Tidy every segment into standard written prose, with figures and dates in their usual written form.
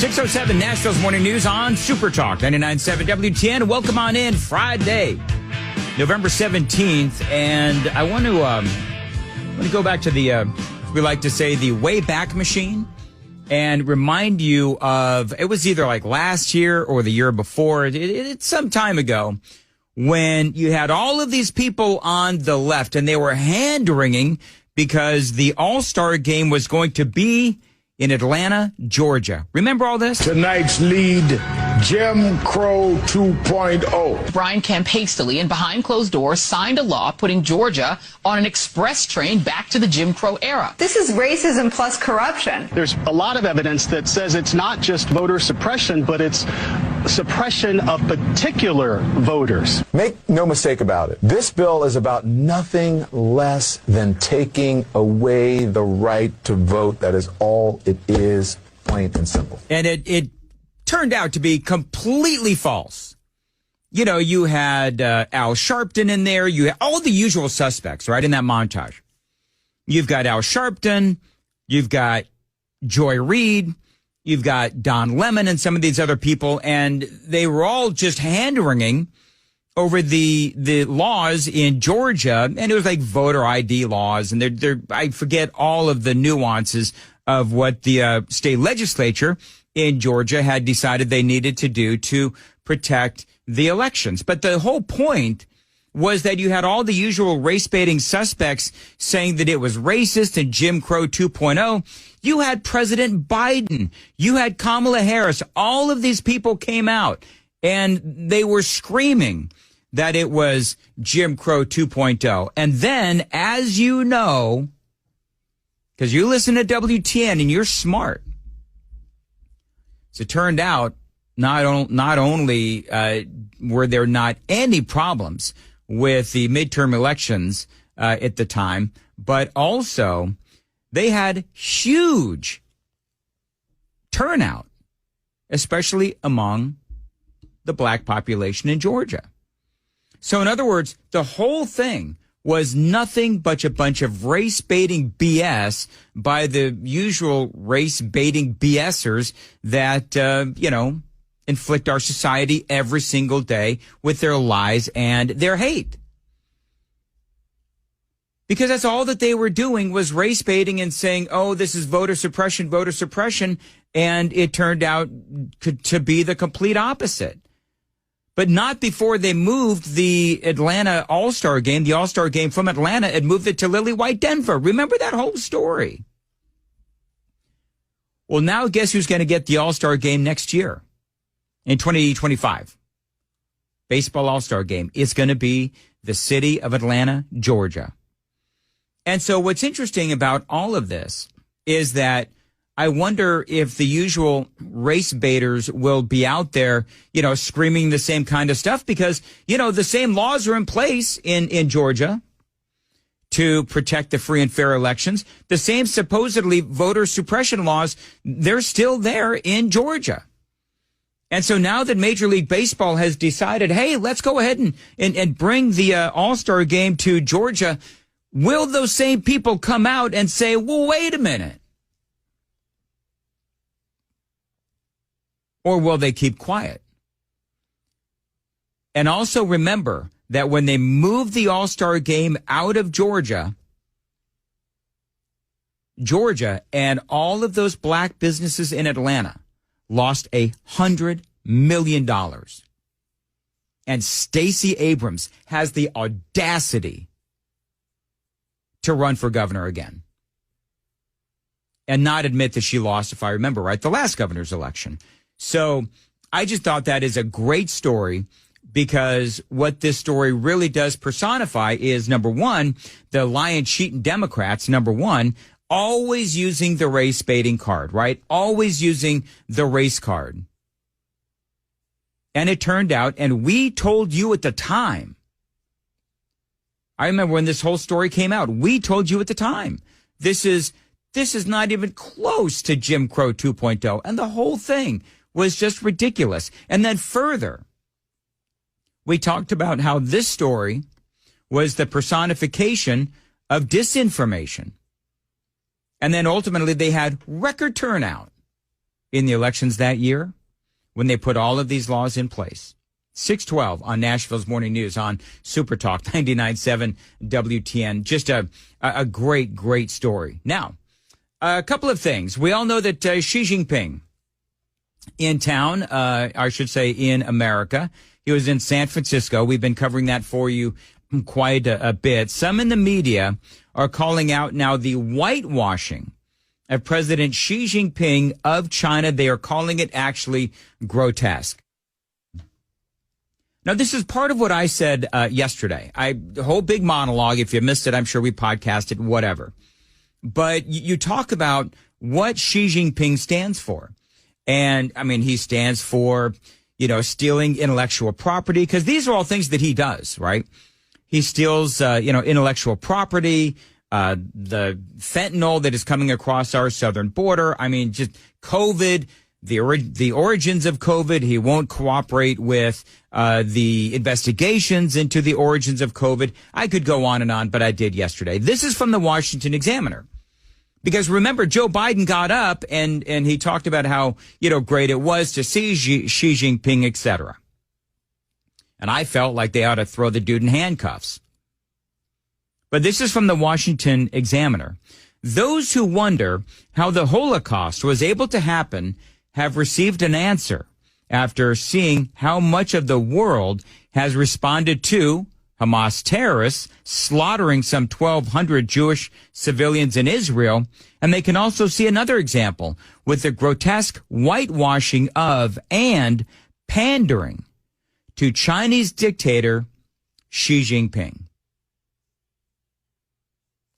6:07 Nashville's Morning News on Super Talk 99.7 WTN. Welcome on in. Friday, November 17th, and I want to go back to the we like to say the Wayback Machine, and remind you of, it was either like last year or the year before. It's some time ago when you had all of these people on the left, and they were hand-wringing because the All Star Game was going to be in Atlanta, Georgia. Remember all this? Tonight's lead, Jim Crow 2.0. Brian Kemp hastily and behind closed doors signed a law putting Georgia on an express train back to the Jim Crow era. This is racism plus corruption. There's a lot of evidence that says it's not just voter suppression, but it's suppression of particular voters. Make no mistake about it. This bill is about nothing less than taking away the right to vote. That is all it is, plain and simple. And it turned out to be completely false. You know, you had Al Sharpton in there. You had all the usual suspects, right, in that montage. You've got Al Sharpton. You've got Joy Reid. You've got Don Lemon and some of these other people, and they were all just hand-wringing over the laws in Georgia, and it was like voter ID laws, and I forget all of the nuances of what the state legislature in Georgia had decided they needed to do to protect the elections. But the whole point was that you had all the usual race-baiting suspects saying that it was racist and Jim Crow 2.0. You had President Biden. You had Kamala Harris. All of these people came out and they were screaming that it was Jim Crow 2.0. And then, as you know, because you listen to WTN and you're smart, so it turned out not only were there not any problems with the midterm elections at the time, but also they had huge turnout, especially among the black population in Georgia. So in other words, the whole thing was nothing but a bunch of race-baiting BS by the usual race-baiting BSers that, inflict our society every single day with their lies and their hate. Because that's all that they were doing was race baiting and saying, oh, this is voter suppression. And it turned out to be the complete opposite. But not before they moved the Atlanta All Star Game, the All Star Game from Atlanta, and moved it to Lily White, Denver. Remember that whole story? Well, now guess who's going to get the All Star Game next year? In 2025, baseball All-Star Game is going to be the city of Atlanta, Georgia. And so what's interesting about all of this is that I wonder if the usual race baiters will be out there, screaming the same kind of stuff because, the same laws are in place in Georgia to protect the free and fair elections. The same supposedly voter suppression laws, they're still there in Georgia. And so now that Major League Baseball has decided, hey, let's go ahead and bring the All-Star Game to Georgia, will those same people come out and say, well, wait a minute? Or will they keep quiet? And also remember that when they moved the All-Star Game out of Georgia and all of those black businesses in Atlanta lost $100 million. And Stacey Abrams has the audacity to run for governor again and not admit that she lost, if I remember right, the last governor's election. So I just thought that is a great story because what this story really does personify is, number one, the lion-cheating Democrats, number one, always using the race baiting card, right? Always using the race card. And it turned out, and we told you at the time, I remember when this whole story came out, we told you at the time, this is not even close to Jim Crow 2.0. And the whole thing was just ridiculous. And then further, we talked about how this story was the personification of disinformation. And then ultimately they had record turnout in the elections that year when they put all of these laws in place. 612 on Nashville's Morning News on Super Talk 99.7 WTN. Just a great, great story. Now, a couple of things. We all know that Xi Jinping in town, I should say in America. He was in San Francisco. We've been covering that for you quite a bit. Some in the media are calling out now the whitewashing of President Xi Jinping of China. They are calling it actually grotesque. Now, this is part of what I said yesterday. The whole big monologue, if you missed it, I'm sure we podcasted, whatever. But you talk about what Xi Jinping stands for. And, I mean, he stands for, stealing intellectual property, because these are all things that he does, right? He steals, intellectual property, the fentanyl that is coming across our southern border. I mean, just COVID, the origins of COVID. He won't cooperate with the investigations into the origins of COVID. I could go on and on, but I did yesterday. This is from the Washington Examiner. Because remember, Joe Biden got up and he talked about how, great it was to see Xi Jinping, et cetera. And I felt like they ought to throw the dude in handcuffs. But this is from the Washington Examiner. Those who wonder how the Holocaust was able to happen have received an answer after seeing how much of the world has responded to Hamas terrorists slaughtering some 1,200 Jewish civilians in Israel. And they can also see another example with the grotesque whitewashing of and pandering to Chinese dictator Xi Jinping.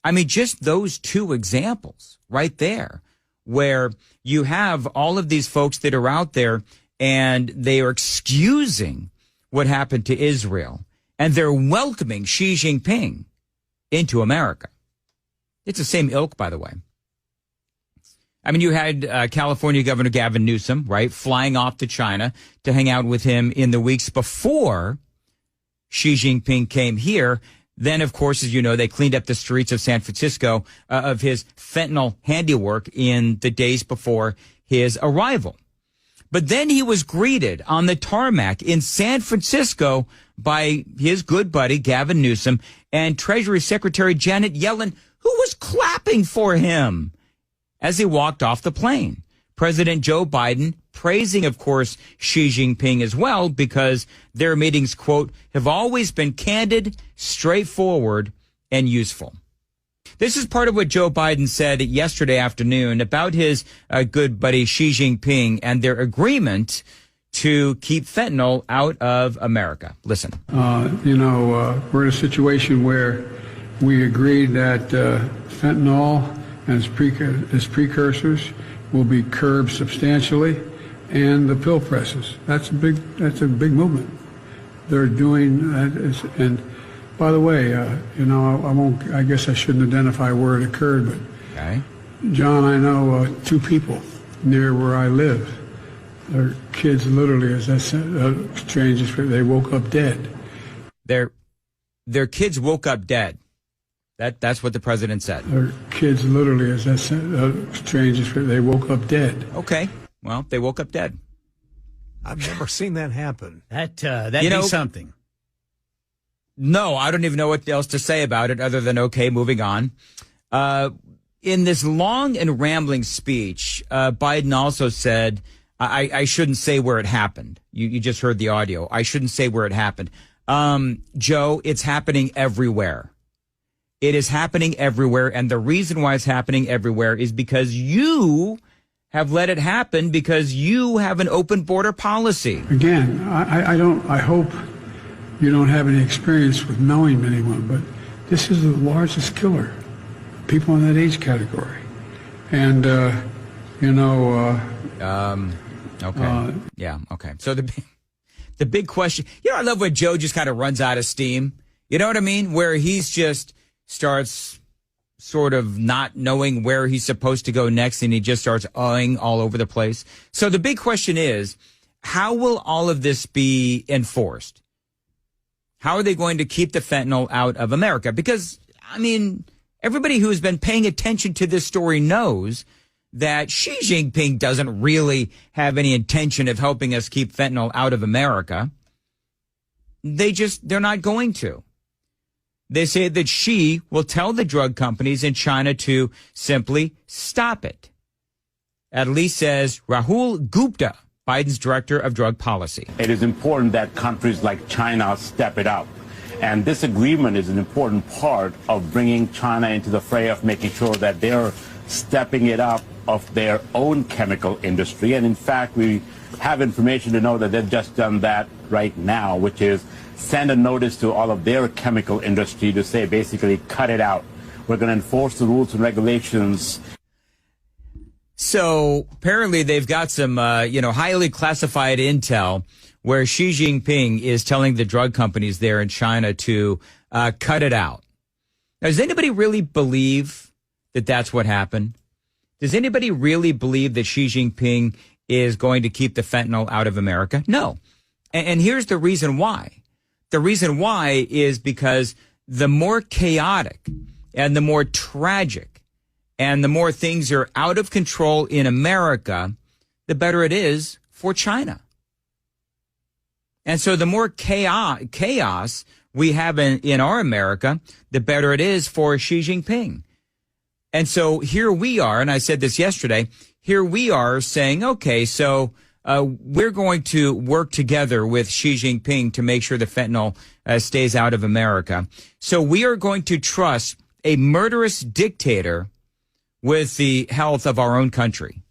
I mean, just those two examples right there, where you have all of these folks that are out there and they are excusing what happened to Israel, and they're welcoming Xi Jinping into America. It's the same ilk, by the way. I mean, you had California Governor Gavin Newsom, right, flying off to China to hang out with him in the weeks before Xi Jinping came here. Then, of course, as you know, they cleaned up the streets of San Francisco of his fentanyl handiwork in the days before his arrival. But then he was greeted on the tarmac in San Francisco by his good buddy, Gavin Newsom, and Treasury Secretary Janet Yellen, who was clapping for him as he walked off the plane. President Joe Biden praising, of course, Xi Jinping as well, because their meetings, quote, have always been candid, straightforward, and useful. This is part of what Joe Biden said yesterday afternoon about his good buddy Xi Jinping and their agreement to keep fentanyl out of America. Listen. We're in a situation where we agreed that fentanyl and its precursors will be curbed substantially, and the pill presses. That's a big movement. They're doing that, and by the way, I guess I shouldn't identify where it occurred, but okay. John, I know two people near where I live. Their kids literally, as I said, strange, they woke up dead. Their kids woke up dead. That's what the president said. Their kids literally, as I said, strange, they woke up dead. Okay. Well, they woke up dead. I've never seen that happen. That'd be something. No, I don't even know what else to say about it other than, okay, moving on. In this long and rambling speech, Biden also said, I shouldn't say where it happened. You just heard the audio. I shouldn't say where it happened. Joe, it's happening everywhere. It is happening everywhere. And the reason why it's happening everywhere is because you have let it happen, because you have an open border policy. Again, I hope you don't have any experience with knowing anyone, but this is the largest killer, people in that age category. And, okay. Yeah. Okay. So the big question, I love when Joe just kind of runs out of steam. You know what I mean? Where he's just starts sort of not knowing where he's supposed to go next, and he just starts uhing all over the place. So the big question is, how will all of this be enforced? How are they going to keep the fentanyl out of America? Because, I mean, everybody who's been paying attention to this story knows that Xi Jinping doesn't really have any intention of helping us keep fentanyl out of America. They're not going to. They say that Xi will tell the drug companies in China to simply stop it. At least says Rahul Gupta, Biden's director of drug policy. It is important that countries like China step it up. And this agreement is an important part of bringing China into the fray of making sure that they're stepping it up of their own chemical industry. And in fact, we have information to know that they've just done that right now, which is send a notice to all of their chemical industry to say, basically, cut it out. We're going to enforce the rules and regulations. So apparently they've got some, highly classified intel where Xi Jinping is telling the drug companies there in China to cut it out. Now, does anybody really believe that that's what happened? Does anybody really believe that Xi Jinping is going to keep the fentanyl out of America? No. And here's the reason why. The reason why is because the more chaotic and the more tragic and the more things are out of control in America, the better it is for China. And so the more chaos we have in our America, the better it is for Xi Jinping. And so here we are, and I said this yesterday, here we are saying, okay, so we're going to work together with Xi Jinping to make sure the fentanyl stays out of America. So we are going to trust a murderous dictator with the health of our own country.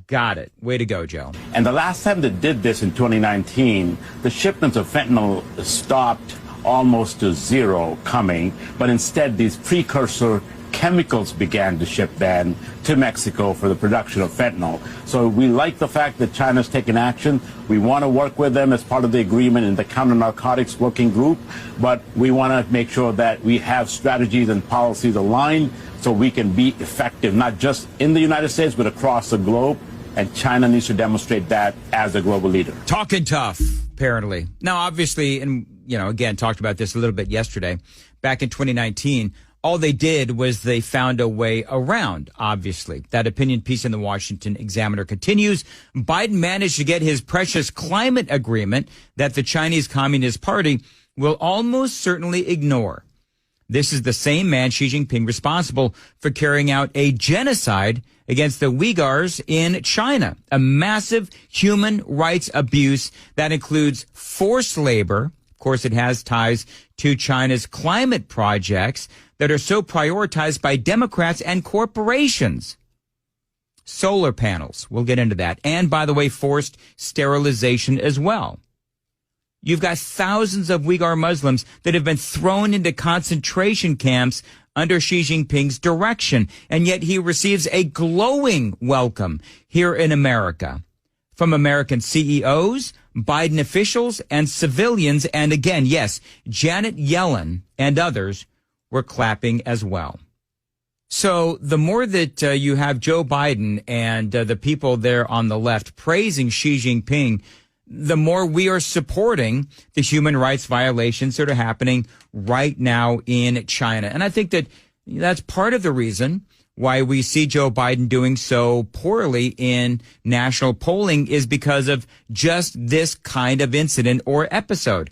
Got it. Way to go, Joe. And the last time they did this in 2019, the shipments of fentanyl stopped almost to zero coming, but instead these precursor chemicals began to ship then to Mexico for the production of fentanyl. So we like the fact that China's taken action. We want to work with them as part of the agreement in the counter-narcotics working group, but we want to make sure that we have strategies and policies aligned so we can be effective, not just in the United States, but across the globe. And China needs to demonstrate that as a global leader. Talking tough, apparently. Now, obviously, and, again, talked about this a little bit yesterday, back in 2019, all they did was they found a way around, obviously. That opinion piece in the Washington Examiner continues. Biden managed to get his precious climate agreement that the Chinese Communist Party will almost certainly ignore. This is the same man, Xi Jinping, responsible for carrying out a genocide against the Uyghurs in China, a massive human rights abuse that includes forced labor. Of course, it has ties to China's climate projects that are so prioritized by Democrats and corporations. Solar panels, we'll get into that. And, by the way, forced sterilization as well. You've got thousands of Uyghur Muslims that have been thrown into concentration camps under Xi Jinping's direction, and yet he receives a glowing welcome here in America from American CEOs, Biden officials, and civilians. And again, yes, Janet Yellen and others were clapping as well. So the more that you have Joe Biden and the people there on the left praising Xi Jinping, the more we are supporting the human rights violations that are happening right now in China. And I think that that's part of the reason why we see Joe Biden doing so poorly in national polling is because of just this kind of incident or episode.